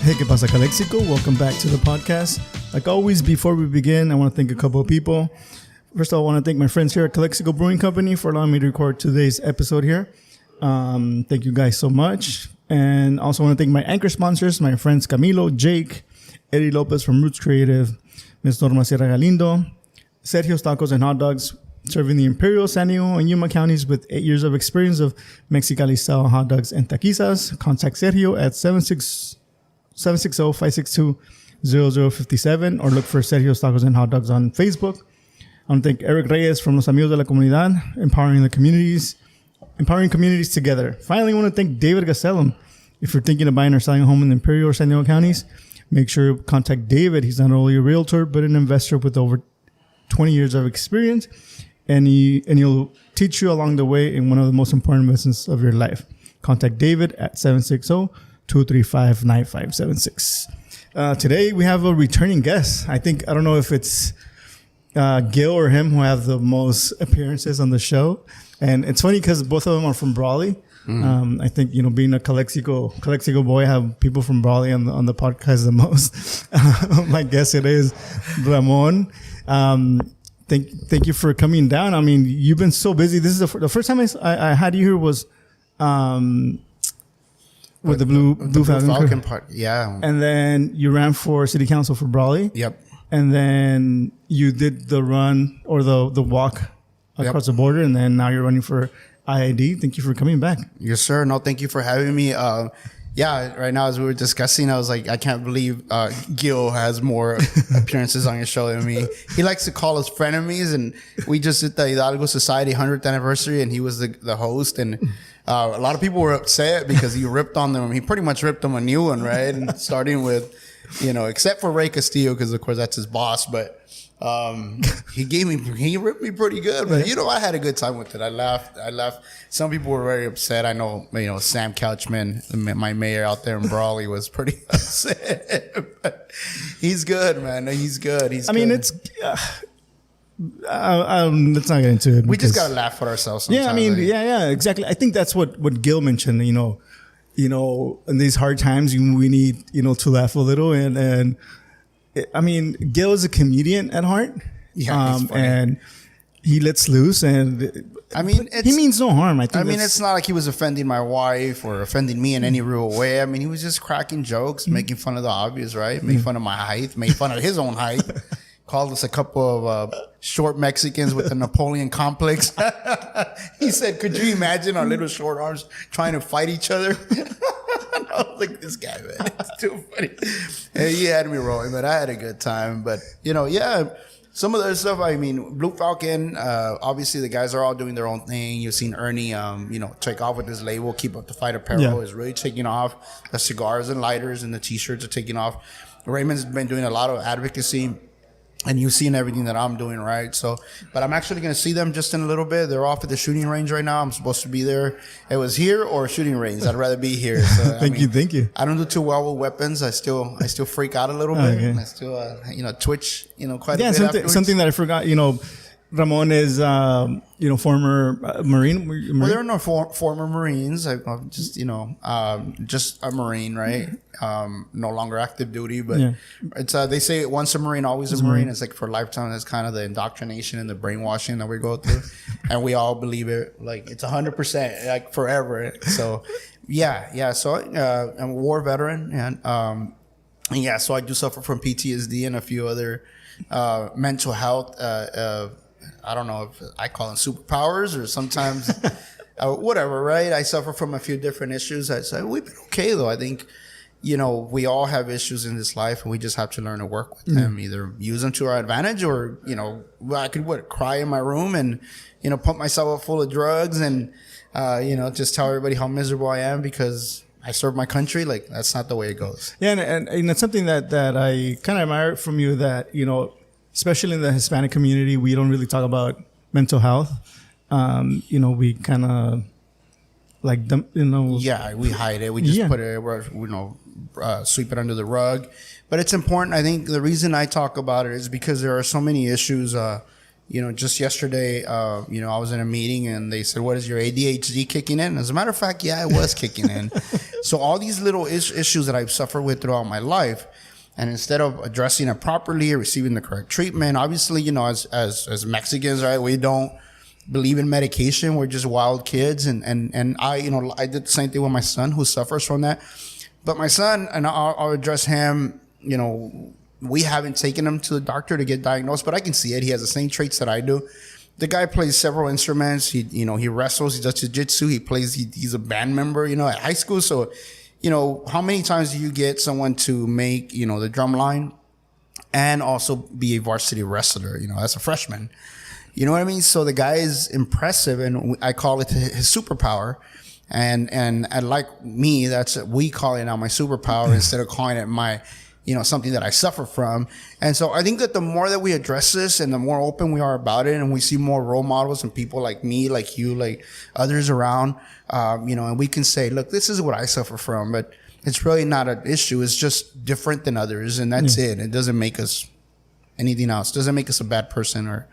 Hey, que pasa Calexico? Welcome back to the podcast. Like always, before we begin, I want to thank a couple of people. First of all, I want to thank my friends here at Calexico Brewing Company for allowing me to record today's episode here. Thank you guys so much. And also want to thank my anchor sponsors, my friends Camilo, Jake, Eddie Lopez from Roots Creative, Ms. Norma Galindo, Sergio's Tacos and Hotdogs, serving the Imperial, San Diego, and Yuma counties with 8 years of experience of Mexicali-style hot dogs and taquizas. Contact Sergio at 760-562-0057 or look for Sergio's Tacos and Hot Dogs on Facebook. I want to thank Eric Reyes from Los Amigos de la Comunidad, empowering communities together. Finally, I want to thank David Gastelum. If you're thinking of buying or selling a home in the Imperial or San Diego counties, make sure to contact David. He's not only a realtor, but an investor with over 20 years of experience, and he'll teach you along the way in one of the most important lessons of your life. Contact David at 760-235-9576. Today, we have a returning guest. I don't know if it's Gil or him who have the most appearances on the show. And it's funny because both of them are from Brawley. I think, being a Calexico boy, I have people from Brawley on the podcast the most. My guest today is Ramon. Thank you for coming down. I mean, you've been so busy. This is the first time I had you here was with the Blue Falcon part. Yeah. And then you ran for city council for Brawley. Yep. And then you did the run or the walk across the border, and then now you're running for IID. Thank you for coming back. Yes, sir. No, thank you for having me. Right now, as we were discussing, I was like, I can't believe Gil has more appearances on your show than me. He likes to call us frenemies, and we just did the Hidalgo Society 100th anniversary, and he was the host, and a lot of people were upset because he ripped on them. He pretty much ripped them a new one, right? And starting with, except for Ray Castillo, because of course that's his boss, but he ripped me pretty good, but I had a good time with it. I laughed. Some people were very upset. I know, Sam Couchman, my mayor out there in Brawley, was pretty upset. But he's good, man. He's good. I mean, it's let's not get into it. We just gotta laugh at ourselves sometimes. Yeah, I mean, yeah, exactly. I think that's what Gil mentioned. In these hard times, we need to laugh a little, and I mean, Gil is a comedian at heart. Yeah, and he lets loose, and I mean, he means no harm. It's not like he was offending my wife or offending me in any real way. I mean, he was just cracking jokes, making fun of the obvious, right? Made fun of my height, made fun of his own height. Called us a couple of short Mexicans with a Napoleon complex. He said, "Could you imagine our little short arms trying to fight each other?" I was like, this guy, man, it's too funny. And he had me rolling, but I had a good time. But, some of the stuff, I mean, Blue Falcon, obviously the guys are all doing their own thing. You've seen Ernie, take off with his label, Keep Up the Fight Apparel is really taking off. The cigars and lighters and the T-shirts are taking off. Raymond's been doing a lot of advocacy. And you've seen everything that I'm doing, right? So, but I'm actually going to see them just in a little bit. They're off at the shooting range right now. I'm supposed to be there. It was here or shooting range. I'd rather be here. So, Thank you. I don't do too well with weapons. I still freak out a little bit. Okay. I still, twitch, quite a bit. Yeah, something that I forgot. Ramon is, former Marine. Well, there are no former Marines. I'm just, just a Marine, right? No longer active duty, but it's they say once a Marine, always a Marine. It's like for a lifetime. That's kind of the indoctrination and the brainwashing that we go through, and we all believe it. Like it's 100%, like forever. So, yeah. So I'm a war veteran, and so I do suffer from PTSD and a few other mental health. I don't know if I call them superpowers or sometimes whatever, right? I suffer from a few different issues. We've been okay, though. I think, we all have issues in this life, and we just have to learn to work with them, either use them to our advantage or, I could cry in my room and, pump myself up full of drugs and, just tell everybody how miserable I am because I serve my country. Like, that's not the way it goes. Yeah, and it's something that I kind of admire from you that, especially in the Hispanic community, we don't really talk about mental health. We kind of like them, Yeah, we hide it. We just put it, sweep it under the rug. But it's important. I think the reason I talk about it is because there are so many issues Just yesterday, I was in a meeting and they said, what is your ADHD kicking in? As a matter of fact, yeah, it was kicking in. So all these little issues that I've suffered with throughout my life, and instead of addressing it properly or receiving the correct treatment, obviously, as Mexicans, right, we don't believe in medication. We're just wild kids. And I did the same thing with my son who suffers from that. But my son, and I'll address him, we haven't taken him to the doctor to get diagnosed, but I can see it. He has the same traits that I do. The guy plays several instruments. He wrestles. He does jiu-jitsu. He's a band member, at high school. So, how many times do you get someone to make, the drum line and also be a varsity wrestler, as a freshman? You know what I mean? So the guy is impressive, and I call it his superpower. And like me, we call it now my superpower instead of calling it my, something that I suffer from. And so I think that the more that we address this and the more open we are about it, and we see more role models and people like me, like you, like others around, and we can say, look, this is what I suffer from, but it's really not an issue. It's just different than others. And that's it. It doesn't make us anything else. It doesn't make us a bad person or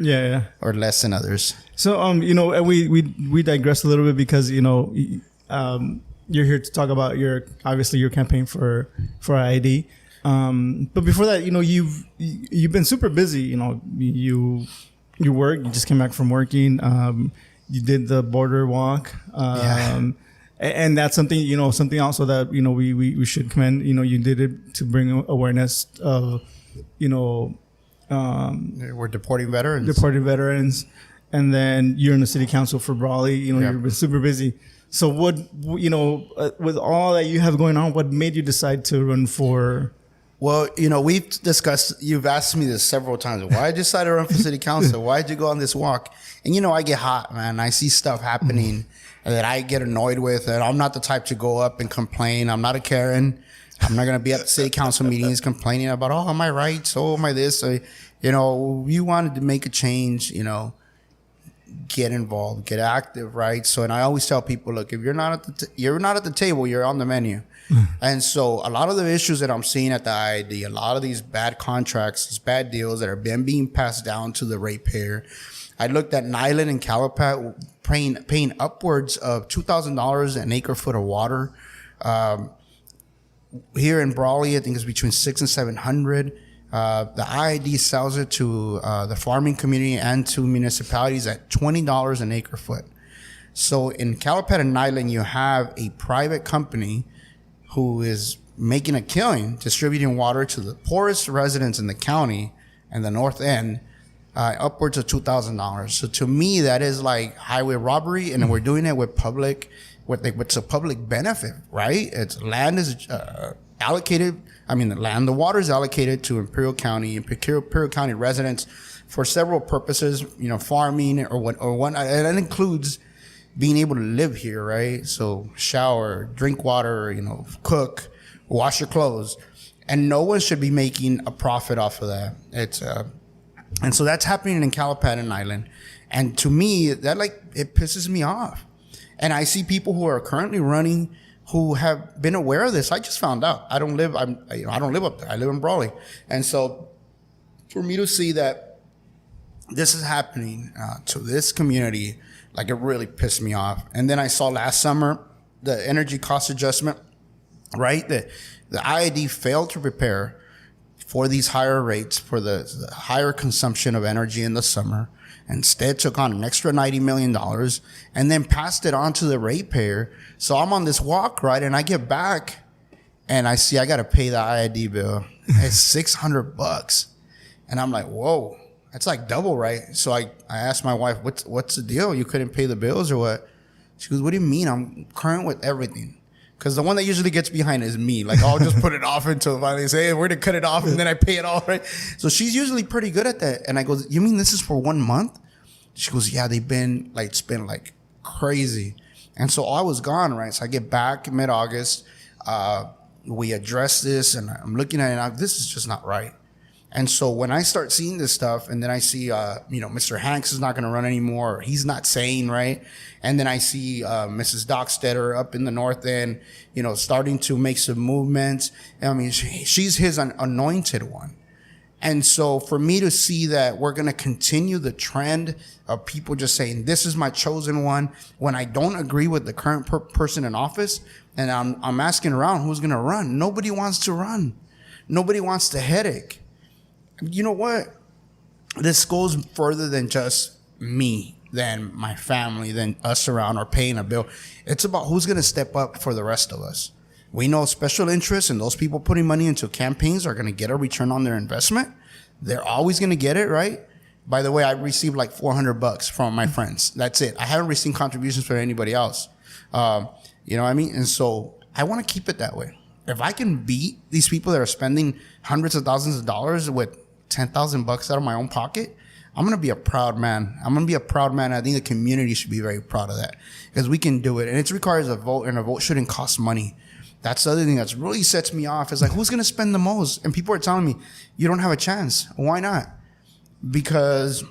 less than others. So, and we digress a little bit because, you're here to talk about your campaign for IID. But before that, you've been super busy. You work. You just came back from working. You did the border walk. And that's something something also that we should commend. You did it to bring awareness of we're deporting veterans. And then you're in the city council for Brawley. You've been super busy. So what with all that you have going on, what made you decide to run for? Well, we've discussed, you've asked me this several times. Why did you decide to run for city council? Why did you go on this walk? And, I get hot, man. I see stuff happening that I get annoyed with. And I'm not the type to go up and complain. I'm not a Karen. I'm not going to be at the city council meetings complaining about, oh, am I right? So am I this? So, you wanted to make a change, get involved, get active, right? So, and I always tell people, look, if you're not at the table, you're on the menu. And so a lot of the issues that I'm seeing at the IID, a lot of these bad contracts, these bad deals that are being passed down to the ratepayer. I looked at Nyland and Calapat paying upwards of $2,000 an acre foot of water. Here in Brawley, I think it's between $600 and $700. The IID sells it to the farming community and to municipalities at $20 an acre foot. So in Calapat and Nyland, you have a private company who is making a killing distributing water to the poorest residents in the county and the north end, upwards of $2,000. So to me, that is like highway robbery, and we're doing it with what's a public benefit, right? It's land is allocated. The water is allocated to Imperial County residents for several purposes, farming or what, and that includes being able to live here, right? So shower, drink water, cook, wash your clothes, and no one should be making a profit off of that. And so that's happening in Calapat and Island. And to me, that it pisses me off. And I see people who are currently running who have been aware of this. I just found out. I don't live up there. I live in Brawley. And so for me to see that this is happening to this community, it really pissed me off. And then I saw last summer the energy cost adjustment, right? The IID failed to prepare for these higher rates, for the higher consumption of energy in the summer. Instead took on an extra $90 million and then passed it on to the ratepayer. So I'm on this walk, right? And I get back and I see I got to pay the IID bill. It's $600. And I'm like, whoa. That's like double, right? So I asked my wife, what's the deal? You couldn't pay the bills or what? She goes, what do you mean? I'm current with everything. Because the one that usually gets behind is me. I'll just put it off until finally say, hey, we're going to cut it off, and then I pay it all, right? So she's usually pretty good at that. And I go, you mean this is for 1 month? She goes, yeah, they've been it's been crazy. And so I was gone, right? So I get back mid-August. We address this, and I'm looking at it, and this is just not right. And so when I start seeing this stuff, and then I see, Mr. Hanks is not going to run anymore, or he's not saying, right? And then I see Mrs. Dockstetter up in the north end, starting to make some movements. She's his anointed one. And so for me to see that we're going to continue the trend of people just saying, this is my chosen one, when I don't agree with the current person in office, and I'm asking around who's going to run. Nobody wants to run. Nobody wants the headache. You know what? This goes further than just me, than my family, than us around or paying a bill. It's about who's going to step up for the rest of us. We know special interests and those people putting money into campaigns are going to get a return on their investment. They're always going to get it, right? By the way, I received like $400 from my friends. That's it. I haven't received contributions from anybody else. You know what I mean? And so I want to keep it that way. If I can beat these people that are spending hundreds of thousands of dollars with $10,000 out of my own pocket, I'm going to be a proud man. I'm going to be a proud man. I think the community should be very proud of that because we can do it. And it requires a vote, and a vote shouldn't cost money. That's the other thing that's really sets me off. Is like, who's going to spend the most? And people are telling me, you don't have a chance. Why not? Because,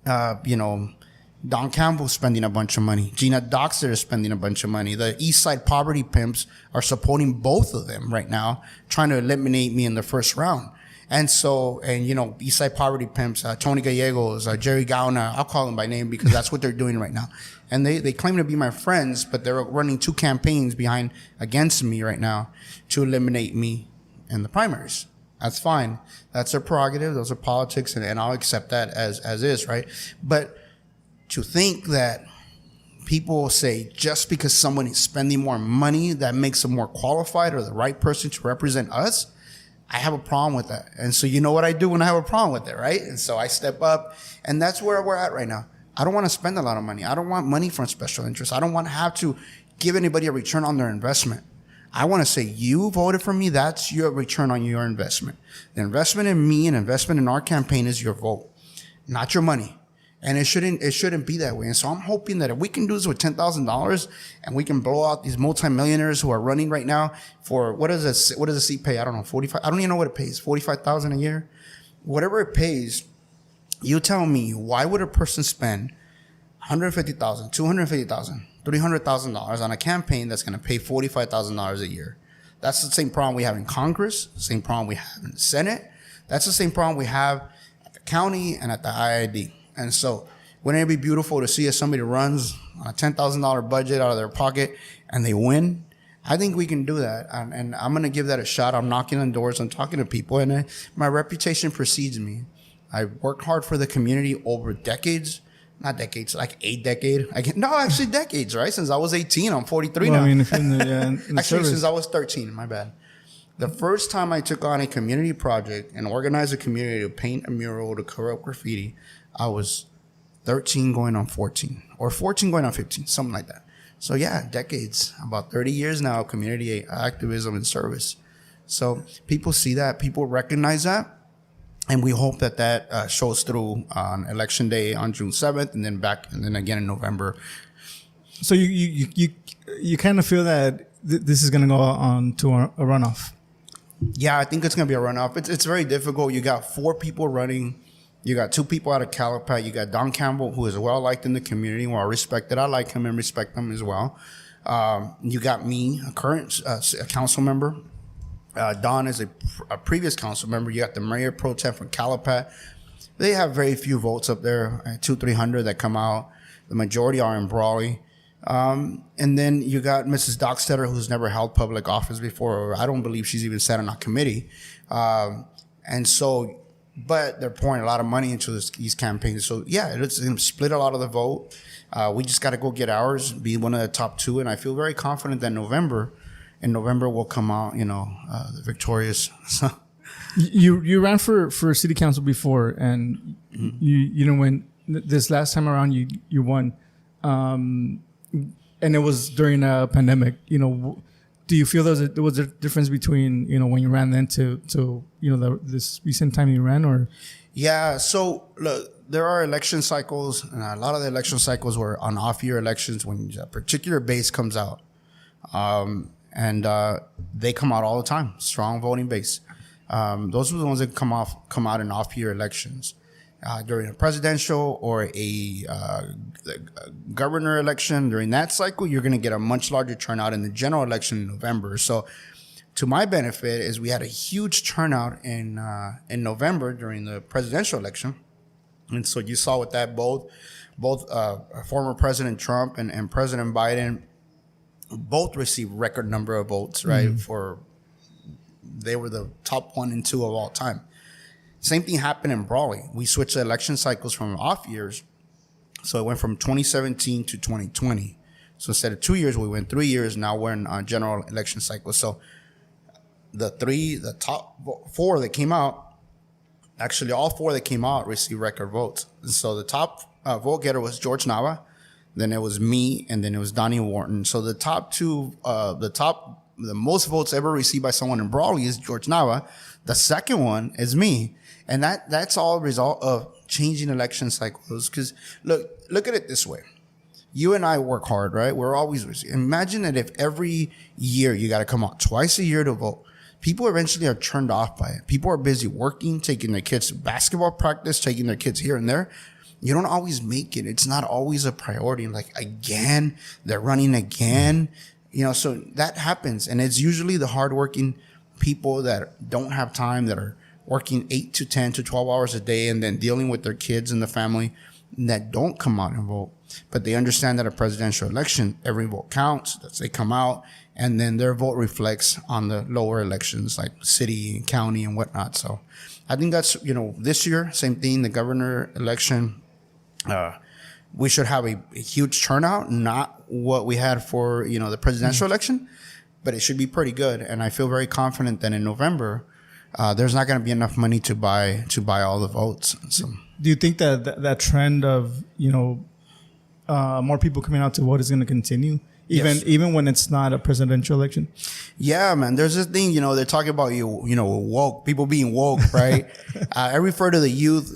Don Campbell's spending a bunch of money. Gina Doxter is spending a bunch of money. The East Side Poverty Pimps are supporting both of them right now, trying to eliminate me in the first round. And so, East Side Poverty Pimps, Tony Gallegos, Jerry Gauna, I'll call them by name because that's what they're doing right now. And they claim to be my friends, but they're running 2 campaigns against me right now to eliminate me in the primaries. That's fine. That's their prerogative. Those are politics, and I'll accept that as is, right? But to think that people say just because someone is spending more money, that makes them more qualified or the right person to represent us, I have a problem with that. And so you know what I do when I have a problem with it, right? And so I step up, and that's where we're at right now. I don't want to spend a lot of money. I don't want money from special interests. I don't want to have to give anybody a return on their investment. I want to say, you voted for me, that's your return on your investment. The investment in me and investment in our campaign is your vote, not your money. And it shouldn't be that way. And so I'm hoping that if we can do this with $10,000 and we can blow out these multimillionaires who are running right now for, what does a seat pay? I don't know, 45. I don't even know what it pays. 45,000 a year, whatever it pays. You tell me, why would a person spend $150,000, $250,000, $300,000 on a campaign that's going to pay $45,000 a year? That's the same problem we have in Congress, the same problem we have in the Senate. That's the same problem we have at the county and at the IID. And so wouldn't it be beautiful to see if somebody runs on a $10,000 budget out of their pocket and they win? I think we can do that. And I'm going to give that a shot. I'm knocking on doors. I'm talking to people. And my reputation precedes me. I worked hard for the community over decades. Not decades, like 8 decades. Actually decades, right? Since I was 18, I'm 43 now. I mean, in the actually, since I was 13, my bad. The first time I took on a community project and organized a community to paint a mural, to cover up graffiti, I was 13 going on 14, or 14 going on 15, something like that. So yeah, decades, about 30 years now, community activism and service. So people see that, people recognize that, and we hope that shows through on election day on June 7th, and then again in November. So you kind of feel that this is going to go on to a runoff. Yeah, I think it's going to be a runoff. It's very difficult. You got 4 people running. You got 2 people out of Calipat. You got Don Campbell, who is well liked in the community, well respected. I like him and respect him as well. You got me, a current council member. Don is a previous council member. You got the mayor pro tem from Calipat. They have very few votes up there, 200-300 that come out. The majority are in Brawley. And then you got Mrs. Doxter, who's never held public office before. Or I don't believe she's even sat on a committee. But they're pouring a lot of money into these campaigns. So, yeah, it's going to split a lot of the vote. We just got to go get ours, be one of the top 2. And I feel very confident that in November we'll come out, victorious. You ran for city council before, and when this last time around you won, and it was during a pandemic. Do you feel there was a difference between when you ran then to this recent time you ran, or? Yeah. So look, there are election cycles, and a lot of the election cycles were on off-year elections when a particular base comes out, and they come out all the time. Strong voting base. Those are the ones that come out in off-year elections. During a presidential or a governor election, during that cycle, you're going to get a much larger turnout in the general election in November. So to my benefit is we had a huge turnout in November during the presidential election. And so you saw with that both former President Trump and President Biden both received record number of votes, right? They were the top 1 and 2 of all time. Same thing happened in Brawley. We switched the election cycles from off years. So it went from 2017 to 2020. So instead of 2 years, we went 3 years. Now we're in general election cycle. So the top 4 that came out, actually all 4 that came out received record votes. And so the top vote getter was George Nava, then it was me, and then it was Donnie Wharton. So the top 2, the most votes ever received by someone in Brawley is George Nava. The second one is me. And that's all a result of changing election cycles. Because look at it this way. You and I work hard, right? We're always, imagine that if every year you got to come out twice a year to vote, people eventually are turned off by it. People are busy working, taking their kids to basketball practice, taking their kids here and there. You don't always make it. It's not always a priority. Like, again, they're running again. So that happens. And it's usually the hardworking people that don't have time, that are working 8 to 10 to 12 hours a day and then dealing with their kids and the family, that don't come out and vote. But they understand that a presidential election, every vote counts. That they come out, and then their vote reflects on the lower elections like city and county and whatnot. So I think that's, this year, same thing, the governor election, we should have a huge turnout, not what we had for, the presidential election, but it should be pretty good. And I feel very confident that in November, there's not going to be enough money to buy all the votes. So, do you think that trend of more people coming out to vote is going to continue, even when it's not a presidential election? Yeah, man. There's this thing, they're talking about woke, people being woke, right? I refer to the youth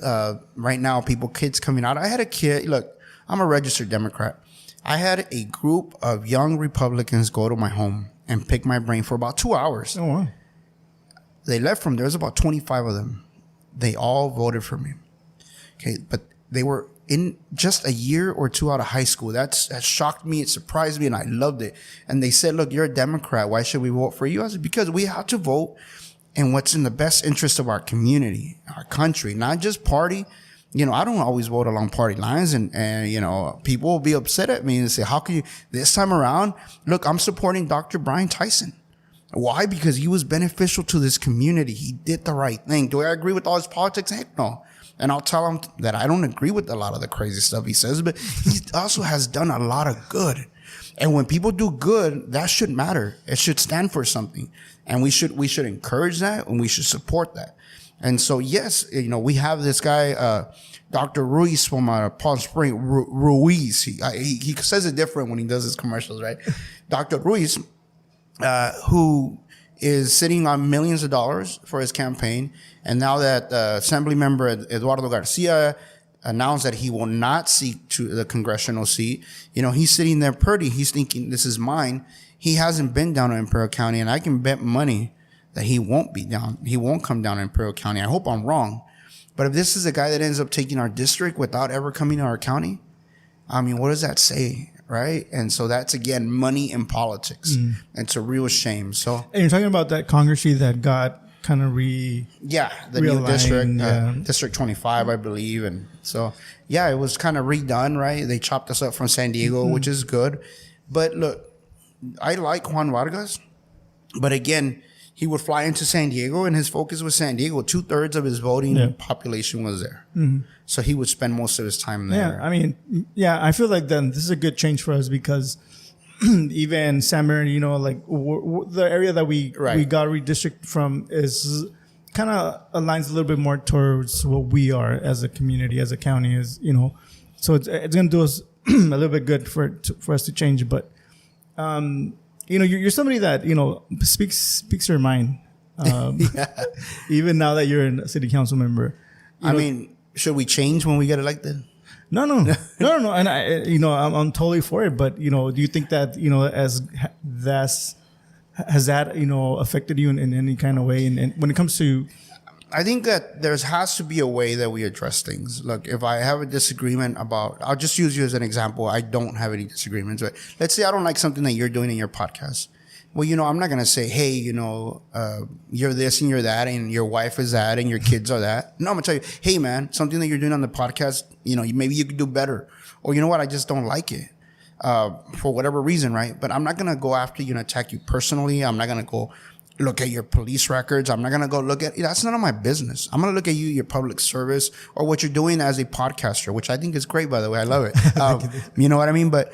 right now, kids coming out. I had a kid. Look, I'm a registered Democrat. I had a group of young Republicans go to my home and pick my brain for about 2 hours. Oh, wow. They left from there. There's about 25 of them. They all voted for me. Okay, but they were in just a year or 2 out of high school. That shocked me. It surprised me, and I loved it. And they said, "Look, you're a Democrat. Why should we vote for you?" I said, "Because we have to vote in what's in the best interest of our community, our country, not just party." I don't always vote along party lines, and people will be upset at me and say, "How can you?" This time around, look, I'm supporting Dr. Brian Tyson. Why? Because he was beneficial to this community. He did the right thing. Do I agree with all his politics? Heck no. And I'll tell him that I don't agree with a lot of the crazy stuff he says, but he also has done a lot of good. And when people do good, that should matter. It should stand for something. And we should encourage that, and we should support that. And so, yes, we have this guy, Dr. Ruiz from Palm Springs, Ruiz. He says it different when he does his commercials, right? Dr. Ruiz, who is sitting on millions of dollars for his campaign. And now that Assembly Member Eduardo Garcia announced that he will not seek to the congressional seat, he's sitting there pretty. He's thinking, this is mine. He hasn't been down to Imperial County, and I can bet money that he won't be down. He won't come down to Imperial County. I hope I'm wrong. But if this is a guy that ends up taking our district without ever coming to our county, I mean, what does that say? Right. And so that's, again, money in politics. It's a real shame. So, and you're talking about that Congress seat that got kind of the new district, District 25, I believe. And so, it was kind of redone, right? They chopped us up from San Diego, which is good. But look, I like Juan Vargas, but again, he would fly into San Diego, and his focus was San Diego. 2/3 of his voting population was there. So he would spend most of his time there. Yeah, I mean, I feel like then this is a good change for us because even San Bernardino, like the area that we got redistricted from is kind of aligns a little bit more towards what we are as a community, as a county, so it's going to do us a little bit good for us to change. But you're somebody that speaks your mind. Even now that you're a city council member. I mean, should we change when we get elected? No. And I'm totally for it. But do you think that has that affected you in any kind of way? And when it comes to, I think that there has to be a way that we address things. Look, if I have a disagreement I'll just use you as an example. I don't have any disagreements, but let's say I don't like something that you're doing in your podcast. well, I'm not going to say, hey, you're this and you're that and your wife is that and your kids are that. No, I'm going to tell you, hey, man, something that you're doing on the podcast, maybe you could do better. Or you know what? I just don't like it for whatever reason, right? But I'm not going to go after you and attack you personally. I'm not going to go look at your police records. I'm not going to go look at, that's none of my business. I'm going to look at your public service or what you're doing as a podcaster, which I think is great, by the way. I love it. You know what I mean? But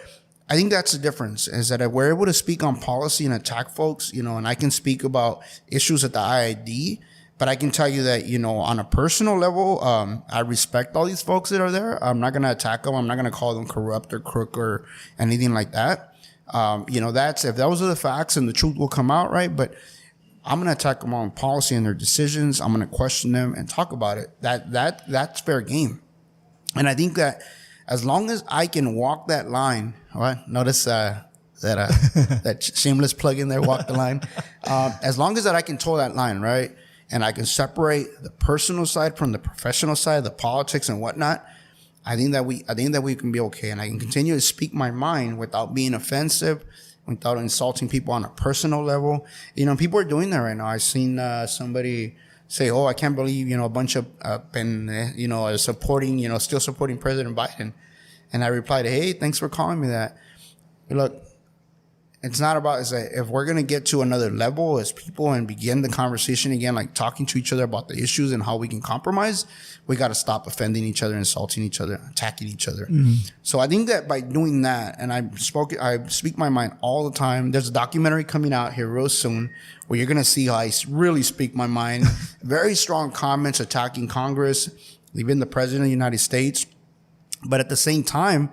I think that's the difference, is that if we're able to speak on policy and attack folks, and I can speak about issues at the IID, but I can tell you that, on a personal level, I respect all these folks that are there. I'm not going to attack them. I'm not going to call them corrupt or crook or anything like that. That's, if those are the facts and the truth will come out, right? But I'm going to attack them on policy and their decisions. I'm going to question them and talk about it. That's fair game. And I think that as long as I can walk that line, all right, notice that shameless plug in there, walk the line. As long as that I can toe that line, right, and I can separate the personal side from the professional side, the politics and whatnot, I think that we can be okay, and I can continue to speak my mind without being offensive, without insulting people on a personal level. People are doing that right now. I've seen somebody say, "Oh, I can't believe a bunch of supporting still supporting President Biden," and I replied, "Hey, thanks for calling me that." Look, it's not about, if we're gonna get to another level as people and begin the conversation again, like talking to each other about the issues and how we can compromise, we got to stop offending each other, insulting each other, attacking each other. Mm-hmm. So I think that by doing that, and I speak my mind all the time. There's a documentary coming out here real soon where you're gonna see how I really speak my mind. Very strong comments attacking Congress, even the President of the United States. But at the same time,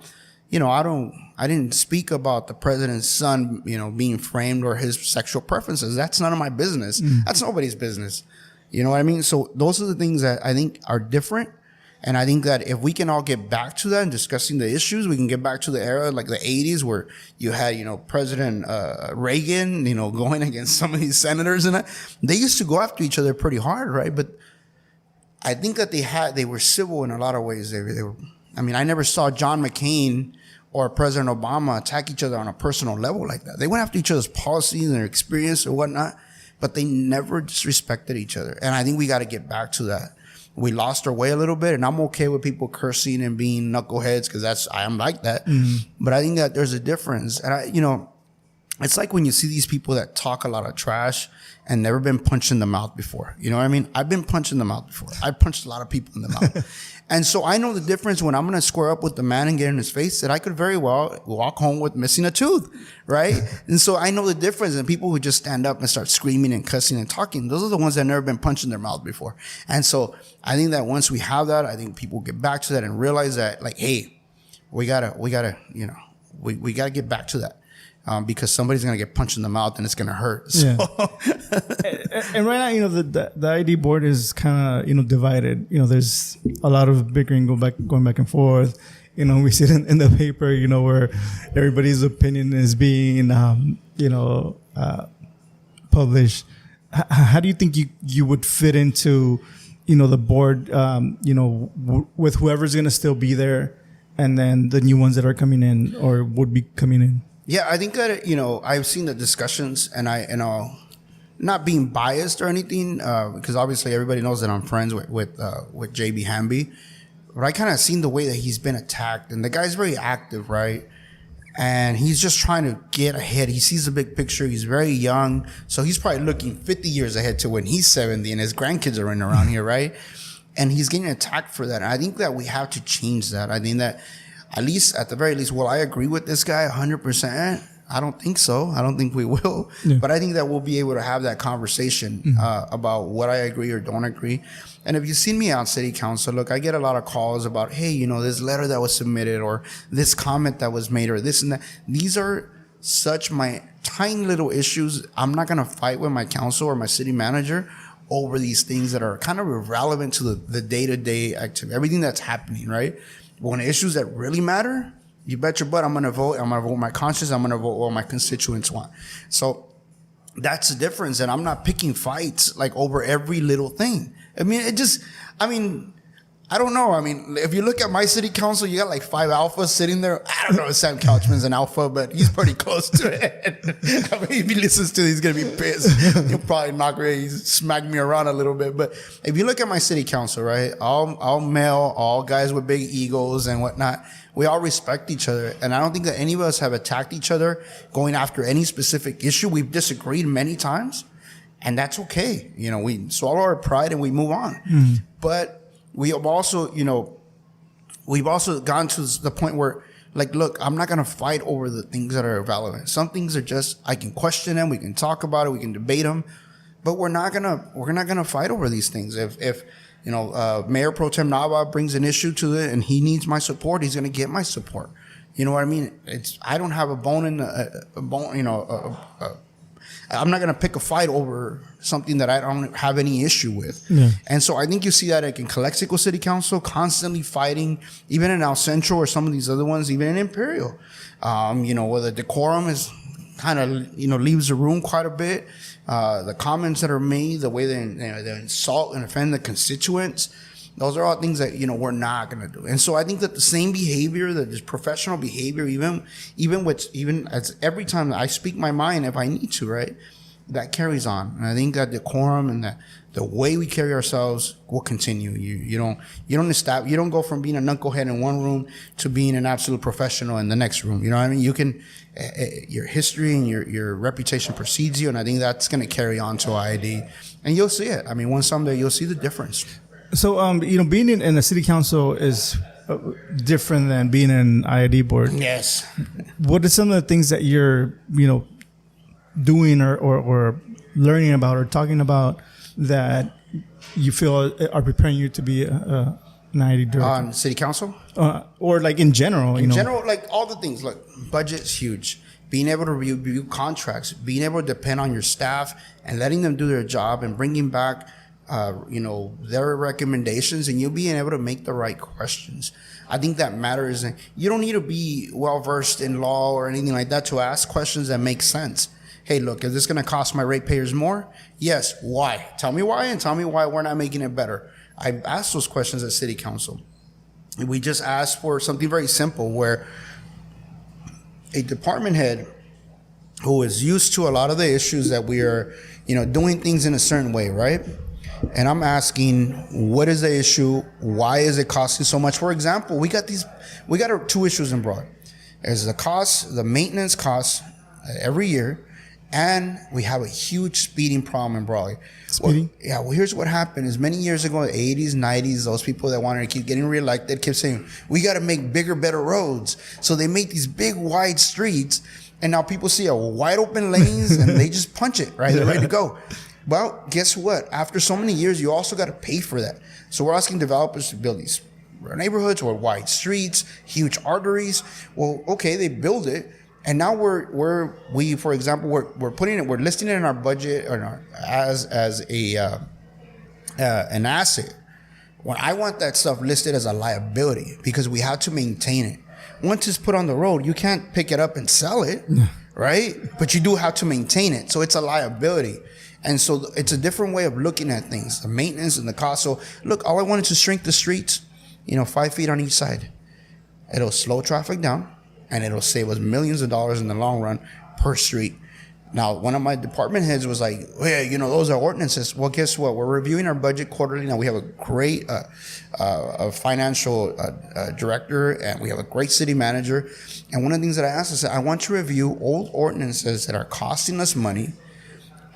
I didn't speak about the president's son, being framed or his sexual preferences. That's none of my business. Mm. That's nobody's business. You know what I mean? So those are the things that I think are different. And I think that if we can all get back to that and discussing the issues, we can get back to the era like the 80s where you had, President Reagan, going against some of these senators and that. They used to go after each other pretty hard, right? But I think that they were civil in a lot of ways. They were. I never saw John McCain or President Obama attack each other on a personal level like that. They went after each other's policies and their experience or whatnot, but they never disrespected each other. And I think we got to get back to that. We lost our way a little bit, and I'm okay with people cursing and being knuckleheads because I am like that. Mm-hmm. But I think that there's a difference. And it's like when you see these people that talk a lot of trash and never been punched in the mouth before. You know what I mean? I've been punched in the mouth before. I punched a lot of people in the mouth. And so I know the difference when I'm going to square up with the man and get in his face that I could very well walk home with missing a tooth, right? And so I know the difference. And people who just stand up and start screaming and cussing and talking, those are the ones that have never been punched in their mouth before. And so I think that once we have that, I think people get back to that and realize that, like, hey, we gotta get back to that. Because somebody's going to get punched in the mouth and it's going to hurt. So. Yeah. and right now, the IID board is kind of, divided. There's a lot of bickering going back and forth. We see it in the paper, where everybody's opinion is being, published. How do you think you would fit into, the board, with whoever's going to still be there and then the new ones that are coming in or would be coming in? Yeah, I think that, I've seen the discussions and not being biased or anything, because obviously everybody knows that I'm friends with JB Hamby, but I kind of seen the way that he's been attacked, and the guy's very active, right? And he's just trying to get ahead. He sees the big picture. He's very young, so he's probably looking 50 years ahead to when he's 70 and his grandkids are running around here, right? And he's getting attacked for that. And I think that we have to change that. I think that at the very least, will I agree with this guy 100%? I don't think so. I don't think we will. Yeah. But I think that we'll be able to have that conversation about what I agree or don't agree. And if you've seen me on city council, look, I get a lot of calls about, hey, this letter that was submitted or this comment that was made or this and that. These are such my tiny little issues. I'm not going to fight with my council or my city manager over these things that are kind of irrelevant to the day-to-day activity, everything that's happening, right? But when issues that really matter, you bet your butt I'm going to vote. I'm going to vote my conscience. I'm going to vote what my constituents want. So that's the difference. And I'm not picking fights like over every little thing. I don't know. I mean, if you look at my city council, you got like 5 alphas sitting there. I don't know if Sam Couchman's an alpha, but he's pretty close to it. I mean, if he listens to it, he's going to be pissed. He'll probably smack me around a little bit. But if you look at my city council, right, all male, all guys with big egos and whatnot, we all respect each other. And I don't think that any of us have attacked each other going after any specific issue. We've disagreed many times, and that's okay. You know, we swallow our pride and we move on. But we have also, we've also gone to the point where, like, look, I'm not going to fight over the things that are irrelevant. Some things are just, I can question them, we can talk about it, we can debate them, but we're not gonna fight over these things. If Mayor Pro Tem Nava brings an issue to it and he needs my support, he's going to get my support. You know what I mean? I don't have a bone in I'm not going to pick a fight over something that I don't have any issue with. Yeah. And so I think you see that like in Calexico City Council, constantly fighting, even in El Centro or some of these other ones, even in Imperial. Where the decorum is kind of, leaves the room quite a bit. The comments that are made, the way they insult and offend the constituents, those are all things that, we're not going to do. And so I think that the same behavior, that is professional behavior, even as every time that I speak my mind, if I need to, right, that carries on. And I think that decorum and the way we carry ourselves will continue. You don't go from being a knucklehead in one room to being an absolute professional in the next room. You know what I mean? You can, your history and your reputation precedes you. And I think that's going to carry on to IID. And you'll see it. I mean, one someday you'll see the difference. So, being in a city council is different than being in IID board. Yes. What are some of the things that you're, doing or learning about or talking about that you feel are preparing you to be an IID director? On city council? Or like in general? In general, like all the things. Look, budget's huge. Being able to review contracts, being able to depend on your staff and letting them do their job and bringing back their recommendations, and you being able to make the right questions. I think that matters. And you don't need to be well versed in law or anything like that to ask questions that make sense. Hey, look, is this going to cost my ratepayers more? Yes. Why? Tell me why, and tell me why we're not making it better. I asked those questions at city council. We just asked for something very simple, where a department head who is used to a lot of the issues that we are, doing things in a certain way, right? And I'm asking, what is the issue? Why is it costing so much? For example, we got 2 issues in Broad. There's the maintenance costs every year, and we have a huge speeding problem in Brawley. Speeding? Well, here's what happened is many years ago, the 80s, 90s, those people that wanted to keep getting reelected kept saying, we got to make bigger, better roads. So they make these big, wide streets, and now people see a wide open lanes and they just punch it, right? They're ready to go. Well, guess what? After so many years, you also got to pay for that. So we're asking developers to build these neighborhoods or wide streets, huge arteries. Well, okay, they build it, and now we're putting it, we're listing it in our budget or as an asset. Well, I want that stuff listed as a liability because we have to maintain it. Once it's put on the road, you can't pick it up and sell it, right? But you do have to maintain it, so it's a liability. And so it's a different way of looking at things, the maintenance and the cost. So look, all I wanted to shrink the streets, 5 feet on each side. It'll slow traffic down, and it'll save us millions of dollars in the long run per street. Now, one of my department heads was like, oh, yeah, those are ordinances. Well, guess what? We're reviewing our budget quarterly. Now, we have a great financial director, and we have a great city manager. And one of the things that I asked is, I want to review old ordinances that are costing us money.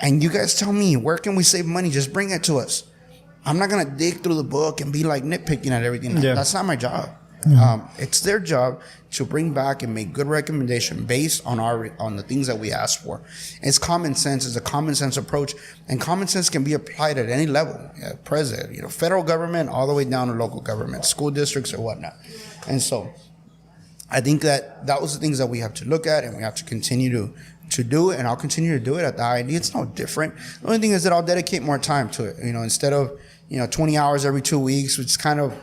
And you guys tell me, where can we save money? Just bring it to us. I'm not going to dig through the book and be like nitpicking at everything. Yeah. That's not my job. Yeah. It's their job to bring back and make good recommendation based on the things that we ask for. It's common sense. It's a common sense approach, and common sense can be applied at any level. President, federal government, all the way down to local government, school districts or whatnot. And so I think that was the things that we have to look at, and we have to continue to do it, and I'll continue to do it at the IID. It's no different. The only thing is that I'll dedicate more time to it. Instead of 20 hours every 2 weeks, which is kind of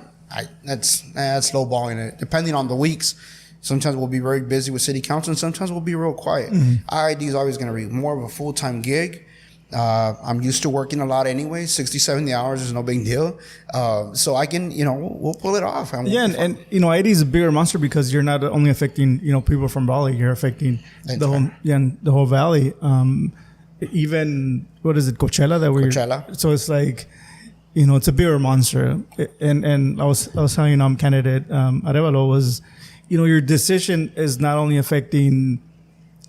that's lowballing it. Depending on the weeks, sometimes we'll be very busy with city council, and sometimes we'll be real quiet. Mm-hmm. IID is always going to be more of a full-time gig, I'm used to working a lot anyway. 60, 70 hours is no big deal. So I can, we'll pull it off. And IID is a bigger monster because you're not only affecting, people from Brawley, you're affecting the whole valley. Even, what is it, Coachella? So it's like, it's a bigger monster. And I was telling you, candidate Arevalo was, your decision is not only affecting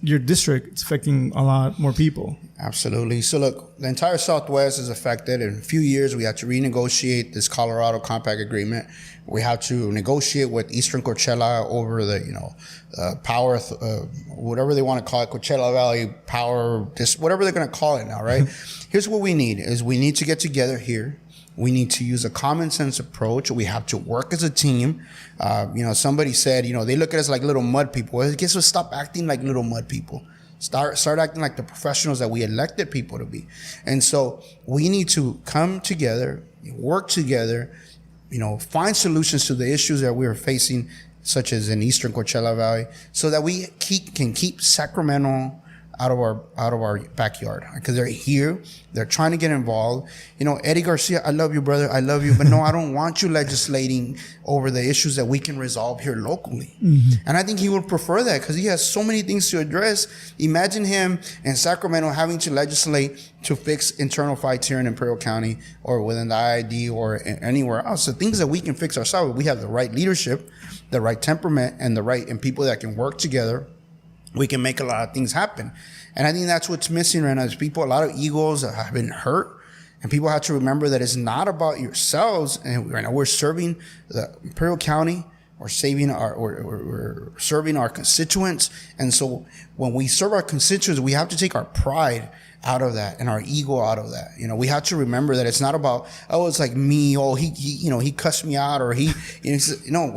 your district, it's affecting a lot more people. Absolutely. So look, the entire Southwest is affected. In a few years, we have to renegotiate this Colorado Compact Agreement. We have to negotiate with Eastern Coachella over the, power, whatever they want to call it, Coachella Valley Power, whatever they're going to call it now, right? Here's what we need is we need to get together here. We need to use a common sense approach. We have to work as a team. Somebody said, they look at us like little mud people. I guess we'll stop acting like little mud people. Start acting like the professionals that we elected people to be. And so we need to come together, work together, find solutions to the issues that we are facing, such as in Eastern Coachella Valley, so that we can keep Sacramento out of our backyard, because they're here, they're trying to get involved. Eddie Garcia, I love you, brother, I love you, but no, I don't want you legislating over the issues that we can resolve here locally. And I think he would prefer that because he has so many things to address. Imagine him in Sacramento having to legislate to fix internal fights here in Imperial County or within the IID or anywhere else. The things that we can fix ourselves, we have the right leadership, the right temperament, and people that can work together. We can make a lot of things happen. And I think that's what's missing right now is a lot of egos that have been hurt. And people have to remember that it's not about yourselves. And right now we're serving the Imperial County. We're serving our constituents. And so when we serve our constituents, we have to take our pride out of that and our ego out of that. We have to remember that it's not about, it's like me, he cussed me out or no,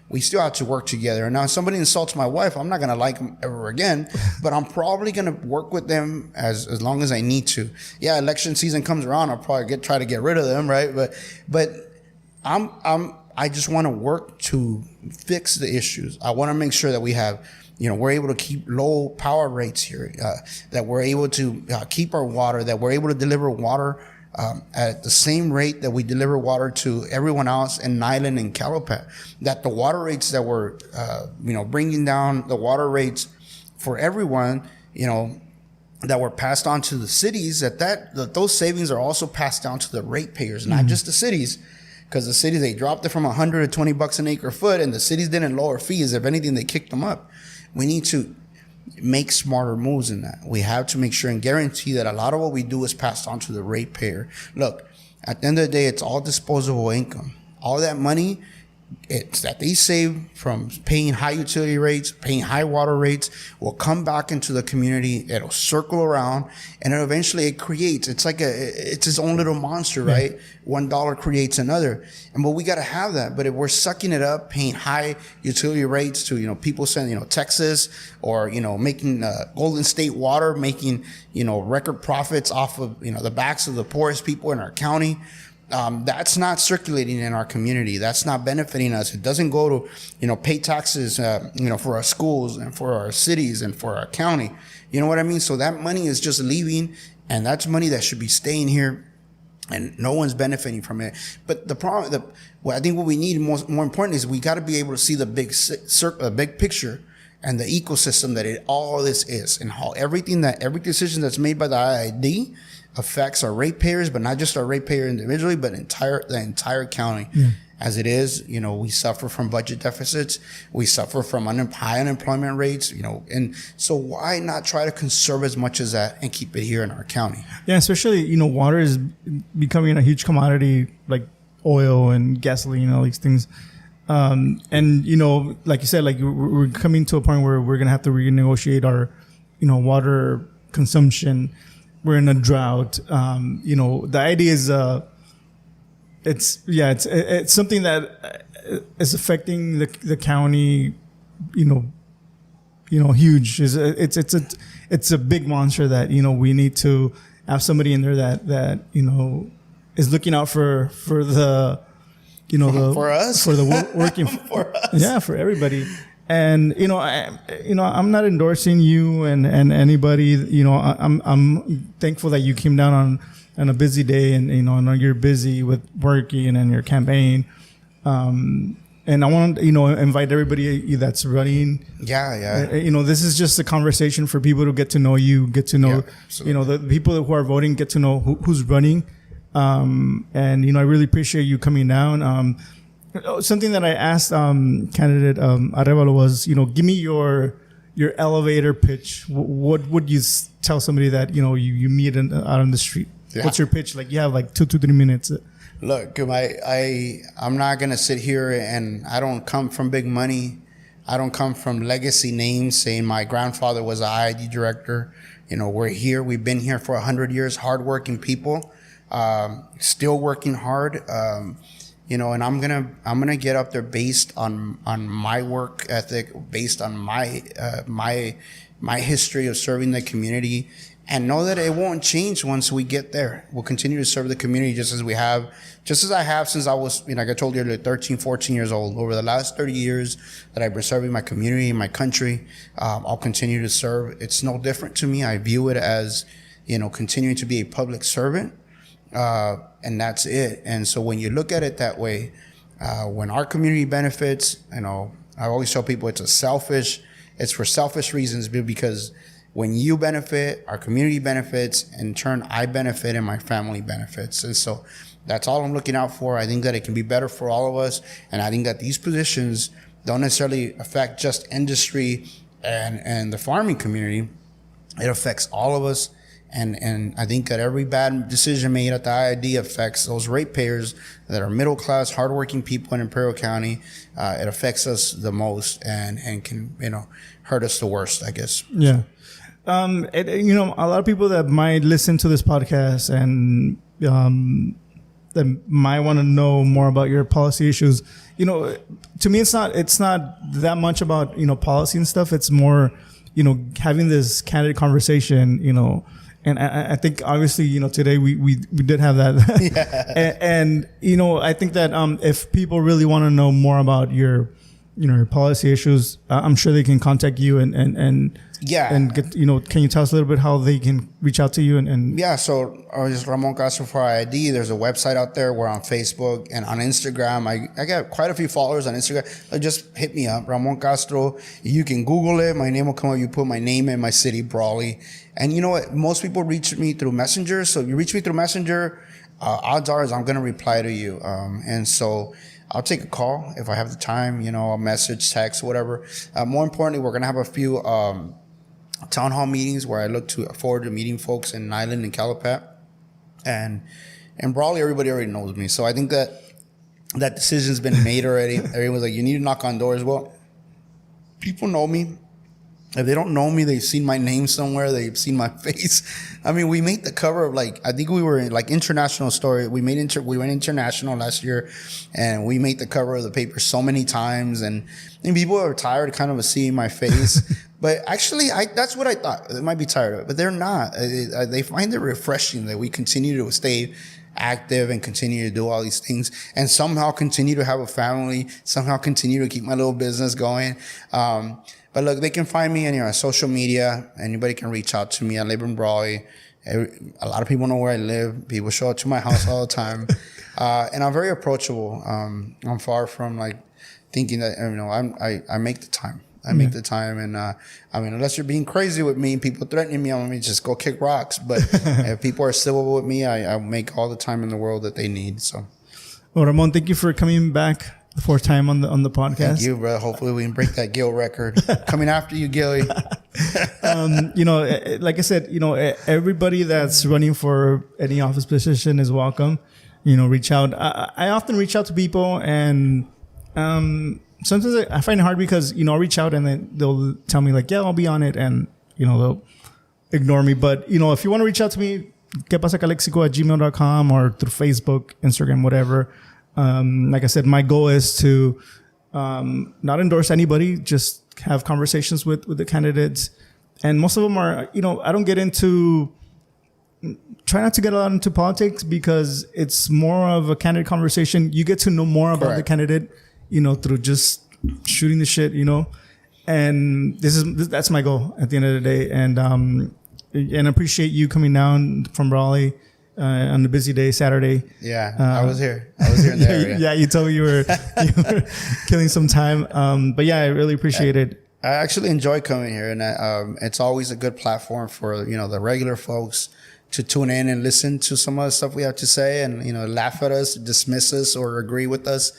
we still have to work together. And now if somebody insults my wife, I'm not going to like them ever again, but I'm probably going to work with them as long as I need to. Yeah, election season comes around, I'll probably try to get rid of them, right? But I just want to work to fix the issues. I want to make sure that we have, we're able to keep low power rates here, that we're able to keep our water, that we're able to deliver water at the same rate that we deliver water to everyone else in Nyland and Calapat, that the water rates that we're, bringing down the water rates for everyone, that were passed on to the cities, that those savings are also passed down to the ratepayers, not just the cities. Because the cities, they dropped it from $100 to $20 an acre foot, and the cities didn't lower fees. If anything, they kicked them up. We need to make smarter moves in that. We have to make sure and guarantee that a lot of what we do is passed on to the ratepayer. Look, at the end of the day, it's all disposable income. All that money, it's that they save from paying high utility rates, paying high water rates, will come back into the community. It'll circle around, and eventually it creates. It's like it's its own little monster, right? $1 creates another, but we got to have that. But if we're sucking it up, paying high utility rates to people sending Texas or making Golden State Water making record profits off of the backs of the poorest people in our county. That's not circulating in our community. That's not benefiting us. It doesn't go to, pay taxes, for our schools and for our cities and for our county. You know what I mean? So that money is just leaving, and that's money that should be staying here, and no one's benefiting from it. But the problem, I think what we need more important is we got to be able to see the big picture and the ecosystem that all this is, and how every decision that's made by the IID affects our ratepayers, but not just our ratepayer individually, but the entire county. As it is, we suffer from budget deficits. We suffer from high unemployment rates, and so why not try to conserve as much as that and keep it here in our county? Yeah, especially, water is becoming a huge commodity like oil and gasoline, all these things. And, like you said, like we're coming to a point where we're going to have to renegotiate our, water consumption. We're in a drought. The idea is, it's something that is affecting the county, huge. It's a big monster that, we need to have somebody in there that is looking out for the, for us, for the working, for us. Yeah, for everybody. And I'm not endorsing you and anybody. I'm thankful that you came down on a busy day, and I know you're busy with working and your campaign. And I want to invite everybody that's running. Yeah. This is just a conversation for people to get to know you, get to know the people who are voting, get to know who's running. And I really appreciate you coming down. Something that I asked candidate Arevalo was, give me your elevator pitch. What would you tell somebody that you meet out on the street? Yeah. What's your pitch? Like, you have like 2 to 3 minutes. Look, I'm not gonna sit here, and I don't come from big money. I don't come from legacy names saying my grandfather was an IID director. We're here. We've been here for 100 years. Hardworking people, still working hard. And I'm gonna get up there based on my work ethic, based on my history of serving the community, and know that it won't change once we get there. We'll continue to serve the community just as I have since I was, like I told you earlier, 13, 14 years old. Over the last 30 years that I've been serving my community and my country, I'll continue to serve. It's no different to me. I view it as, continuing to be a public servant. And that's it. And so when you look at it that way, when our community benefits, I always tell people it's for selfish reasons, because when you benefit, our community benefits, in turn, I benefit and my family benefits. And so that's all I'm looking out for. I think that it can be better for all of us. And I think that these positions don't necessarily affect just industry and the farming community. It affects all of us. And I think that every bad decision made at the IID affects those ratepayers that are middle class, hardworking people in Imperial County. It affects us the most and can hurt us the worst, I guess. Yeah. A lot of people that might listen to this podcast and that might want to know more about your policy issues. To me, it's not that much about policy and stuff. It's more having this candid conversation. And I think obviously, today we did have that. Yeah. and I think that if people really want to know more about your policy issues, I'm sure they can contact you and get, can you tell us a little bit how they can reach out to you? Yeah, so just Ramon Castro for IID. There's a website out there. We're on Facebook and on Instagram. I got quite a few followers on Instagram. Just hit me up, Ramon Castro. You can Google it. My name will come up. You put my name in my city, Brawley. And you know what? Most people reach me through Messenger. So if you reach me through Messenger, odds are I'm going to reply to you. And so I'll take a call if I have the time, a message, text, whatever. More importantly, we're going to have a few town hall meetings where I look forward to meeting folks in Island and Calapat. And Brawley, everybody already knows me. So I think that decision's been made already. Everyone's like, you need to knock on doors. Well, people know me. If they don't know me, they've seen my name somewhere. They've seen my face. I mean, we made the cover of I think we were in international story. We went international last year, and we made the cover of the paper so many times. And people are tired kind of seeing my face. But actually, that's what I thought. They might be tired of it, but they're not. They find it refreshing that we continue to stay active and continue to do all these things and somehow continue to have a family, somehow continue to keep my little business going. But look, they can find me on social media. Anybody can reach out to me. I live in Brawley. A lot of people know where I live. People show up to my house all the time. And I'm very approachable. I'm far from thinking that, I make the time. I make the time. And unless you're being crazy with me, people threatening me, I'm going to just go kick rocks. But if people are civil with me, I make all the time in the world that they need. So, well, Ramon, thank you for coming back the fourth time on the podcast. Thank you, bro. Hopefully we can break that Gil record. Coming after you, Gilly. Like I said, everybody that's running for any office position is welcome. Reach out. I often reach out to people, and sometimes I find it hard because I'll reach out and then they'll tell me yeah, I'll be on it, and they'll ignore me. But if you want to reach out to me, pasacalexico@gmail.com or through Facebook, Instagram, whatever. Like I said, my goal is to not endorse anybody, just have conversations with the candidates. And most of them are, I don't get into, try not to get a lot into politics because it's more of a candidate conversation. You get to know more about the candidate, through just shooting the shit, And that's my goal at the end of the day. And I appreciate you coming down from Brawley on the busy day, Saturday. Yeah, I was here in the area. Yeah, you told me you were killing some time. But yeah, I really appreciate it. I actually enjoy coming here, and it's always a good platform for the regular folks to tune in and listen to some of the stuff we have to say, and laugh at us, dismiss us, or agree with us.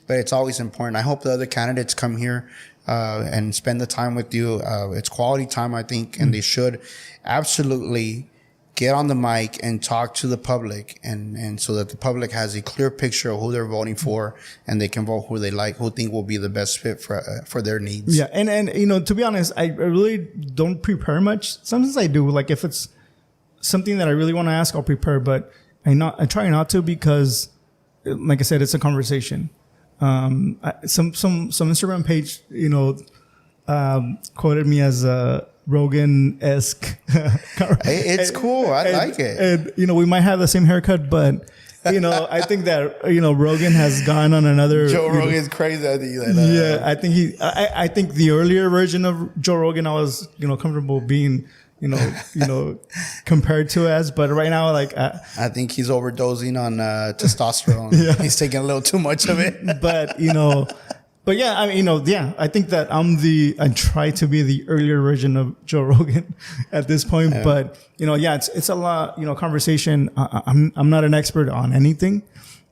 But it's always important. I hope the other candidates come here and spend the time with you. It's quality time, I think, and they should absolutely get on the mic and talk to the public, and so that the public has a clear picture of who they're voting for, and they can vote who they like, who think will be the best fit for their needs. Yeah, and to be honest, I really don't prepare much. Sometimes I do, like if it's something that I really want to ask, I'll prepare, but I try not to, because, like I said, it's a conversation. Some Instagram page, quoted me as a Rogan-esque. It's cool. I like it. And, we might have the same haircut, but, I think that, Rogan has gone on another. Joe Rogan's crazy. I think I think I think the earlier version of Joe Rogan, I was, comfortable being, compared to as, but right now, like, I think he's overdosing on testosterone. Yeah. He's taking a little too much of it. But yeah, I mean, I think that I try to be the earlier version of Joe Rogan at this point. Yeah. But, it's a lot, conversation. I'm not an expert on anything.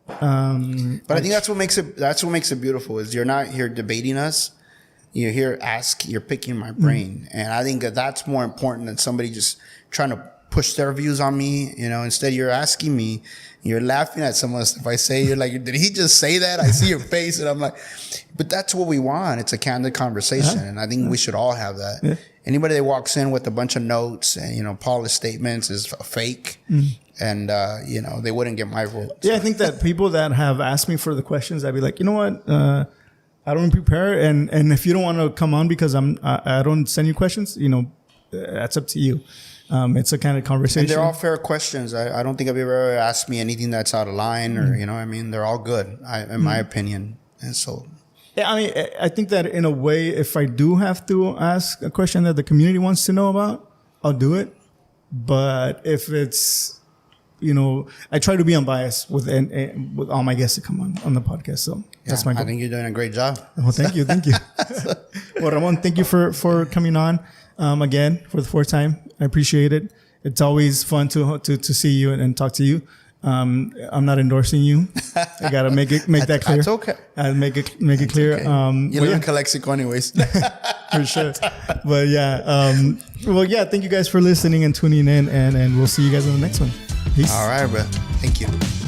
But I think that's what makes it beautiful, is you're not here debating us. You're here you're picking my brain. And I think that's more important than somebody just trying to push their views on me. Instead you're asking me, you're laughing at some of the stuff I say. You're like, did he just say that? I see your face. And I'm like, but that's what we want. It's a candid conversation. And I think we should all have that. Yeah. Anybody that walks in with a bunch of notes and, polished statements is a fake. And, they wouldn't get my vote. Yeah, I think that people that have asked me for the questions, I'd be like, you know what? I don't prepare. And if you don't want to come on because I don't send you questions, that's up to you. It's a kind of conversation. And they're all fair questions. I don't think I've ever asked me anything that's out of line or, they're all good, in my opinion. And so. Yeah, I mean, I think that in a way, if I do have to ask a question that the community wants to know about, I'll do it. But if it's, I try to be unbiased with all my guests that come on the podcast. So that's my goal. I think you're doing a great job. Well, thank you. Well, Ramon, thank you for coming on again for the fourth time. I appreciate it. It's always fun to see you and talk to you. I'm not endorsing you. I gotta make that clear. That's okay. Make it clear. Okay. You live in Calexico anyways. For sure. But yeah, thank you guys for listening and tuning in, and we'll see you guys on the next one. Peace. All right, bro. Thank you.